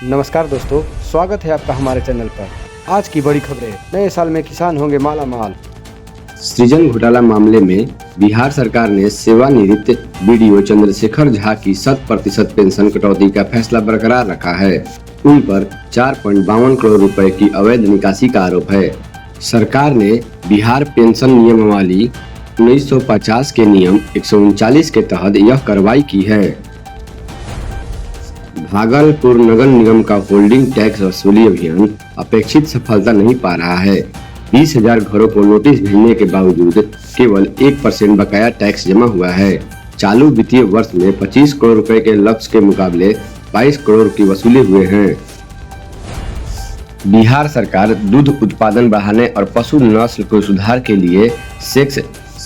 नमस्कार दोस्तों, स्वागत है आपका हमारे चैनल पर। आज की बड़ी खबरें, नए साल में किसान होंगे माला माल। सृजन घोटाला मामले में बिहार सरकार ने सेवानिवृत्त बीडीओ चंद्रशेखर झा की 100% पेंशन कटौती का फैसला बरकरार रखा है। उन पर 4.52 करोड़ रुपए की अवैध निकासी का आरोप है। सरकार ने बिहार पेंशन नियमावली 1950 के नियम 139 के तहत यह कार्रवाई की है। भागलपुर नगर निगम का होल्डिंग टैक्स वसूली अभियान अपेक्षित सफलता नहीं पा रहा है। 20,000 घरों को नोटिस भेजने के बावजूद केवल 1% बकाया टैक्स जमा हुआ है। चालू वित्तीय वर्ष में 25 करोड़ रुपए के लक्ष्य के मुकाबले 22 करोड़ की वसूली हुए हैं। बिहार सरकार दूध उत्पादन बढ़ाने और पशु नस्ल को सुधार के लिए सेक्स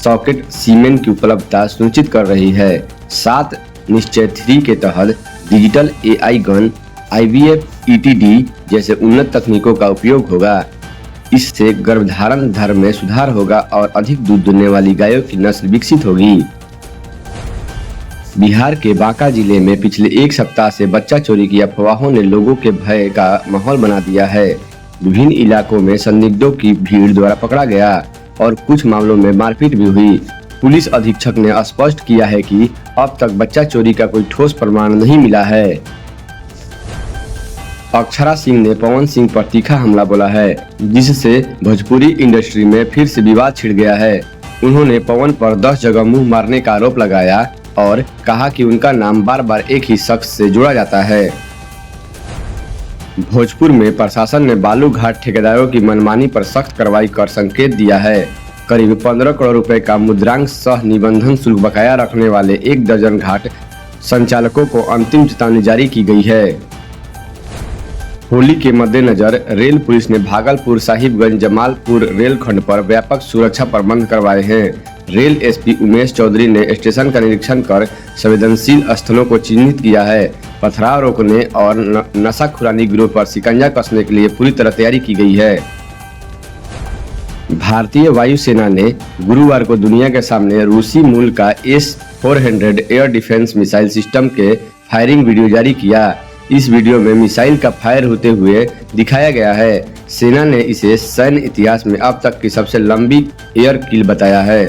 सॉकेट सीमेन की उपलब्धता सुनिश्चित कर रही है। 7 निश्चय 3 के तहत digital AI gun, IVF, ETD जैसे उन्नत तकनीकों का उपयोग होगा। इससे गर्भधारण दर में सुधार होगा और अधिक दूध देने वाली गायों की नस्ल विकसित होगी। बिहार के बांका जिले में पिछले एक सप्ताह से बच्चा चोरी की अफवाहों ने लोगों के भय का माहौल बना दिया है। विभिन्न इलाकों में संदिग्धों की भीड़ द्वारा पकड़ा गया और कुछ मामलों में मारपीट भी हुई। पुलिस अधीक्षक ने स्पष्ट किया है कि अब तक बच्चा चोरी का कोई ठोस प्रमाण नहीं मिला है। अक्षरा सिंह ने पवन सिंह पर तीखा हमला बोला है, जिससे भोजपुरी इंडस्ट्री में फिर से विवाद छिड़ गया है। उन्होंने पवन पर 10 जगह मुंह मारने का आरोप लगाया और कहा कि उनका नाम बार बार एक ही शख्स से जोड़ा जाता है। भोजपुर में प्रशासन ने बालू घाट ठेकेदारों की मनमानी पर सख्त कार्रवाई कर संकेत दिया है। करीब 15 करोड़ रुपए का मुद्रांक सह निबंधन शुल्क बकाया रखने वाले 1 दर्जन घाट संचालकों को अंतिम चेतावनी जारी की गई है। होली के मद्देनजर रेल पुलिस ने भागलपुर साहिबगंज जमालपुर रेल खंड पर व्यापक सुरक्षा प्रबंध करवाए हैं। रेल SP उमेश चौधरी ने स्टेशन का निरीक्षण कर संवेदनशील स्थलों को चिन्हित किया है। पथराव रोकने और नशाखुरानी गिरोह पर शिकंजा कसने के लिए पूरी तरह तैयारी की गई है। भारतीय वायुसेना ने गुरुवार को दुनिया के सामने रूसी मूल का S-400 air defence missile system के फायरिंग वीडियो जारी किया। इस वीडियो में मिसाइल का फायर होते हुए दिखाया गया है। सेना ने इसे सैन्य इतिहास में अब तक की सबसे लंबी एयर किल बताया है।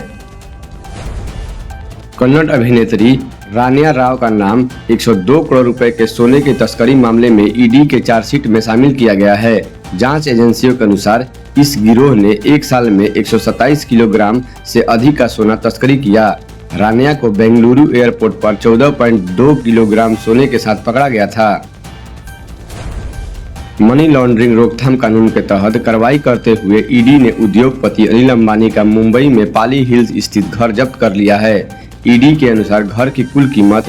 कन्नड़ अभिनेत्री रानिया राव का नाम 102 करोड़ रुपए के सोने की तस्करी मामले में ED के चार्जशीट में शामिल किया गया है। जांच एजेंसियों के अनुसार इस गिरोह ने एक साल में 127 किलोग्राम से अधिक का सोना तस्करी किया। रानिया को बेंगलुरु एयरपोर्ट पर 14.2 किलोग्राम सोने के साथ पकड़ा गया था। मनी लॉन्ड्रिंग रोकथाम कानून के तहत कार्रवाई करते हुए ED ने उद्योगपति अनिल अंबानी का मुंबई में पाली हिल्स स्थित घर जब्त कर लिया है। ED के अनुसार घर की कुल कीमत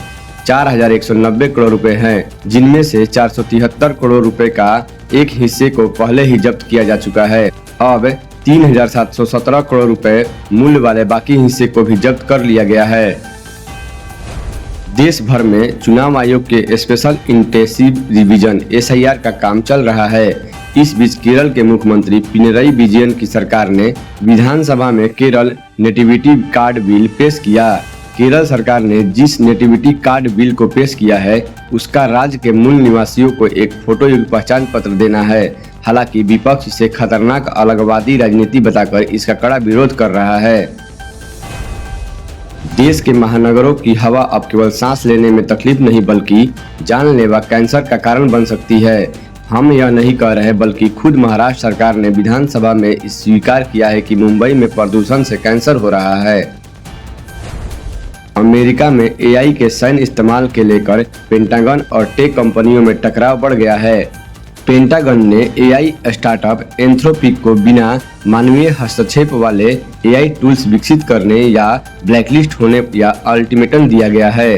4,190 करोड़ रुपए है, जिनमें से 473 करोड़ रुपए का एक हिस्से को पहले ही जब्त किया जा चुका है। अब 3,717 करोड़ रुपए मूल्य वाले बाकी हिस्से को भी जब्त कर लिया गया है। देश भर में चुनाव आयोग के स्पेशल इंटेंसिव रिवीजन SIR का काम चल रहा है। इस बीच केरल के मुख्यमंत्री पिनरई विजयन की सरकार ने विधानसभा में केरल नेटिविटी कार्ड बिल पेश किया। केरल सरकार ने जिस नेटिविटी कार्ड बिल को पेश किया है, उसका राज्य के मूल निवासियों को एक फोटोयुक्त पहचान पत्र देना है। हालांकि विपक्ष इसे खतरनाक अलगवादी राजनीति बताकर इसका कड़ा विरोध कर रहा है। देश के महानगरों की हवा अब केवल सांस लेने में तकलीफ नहीं बल्कि जानलेवा कैंसर का कारण बन सकती है। हम यह नहीं कह रहे, बल्कि खुद महाराष्ट्र सरकार ने विधानसभा में स्वीकार किया है कि मुंबई में प्रदूषण से कैंसर हो रहा है। अमेरिका में AI के सैन्य इस्तेमाल के लेकर पेंटागन और टेक कंपनियों में टकराव बढ़ गया है। पेंटागन ने AI स्टार्टअप एंथ्रोपिक को बिना मानवीय हस्तक्षेप वाले AI टूल्स विकसित करने या ब्लैकलिस्ट होने या अल्टीमेटम दिया गया है।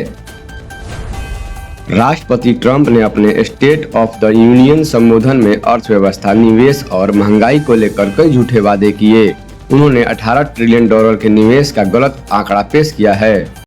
राष्ट्रपति ट्रंप ने अपने स्टेट ऑफ द यूनियन संबोधन में अर्थव्यवस्था, निवेश और महंगाई को लेकर कई झूठे वादे किए। उन्होंने $18 ट्रिलियन के निवेश का गलत आंकड़ा पेश किया है।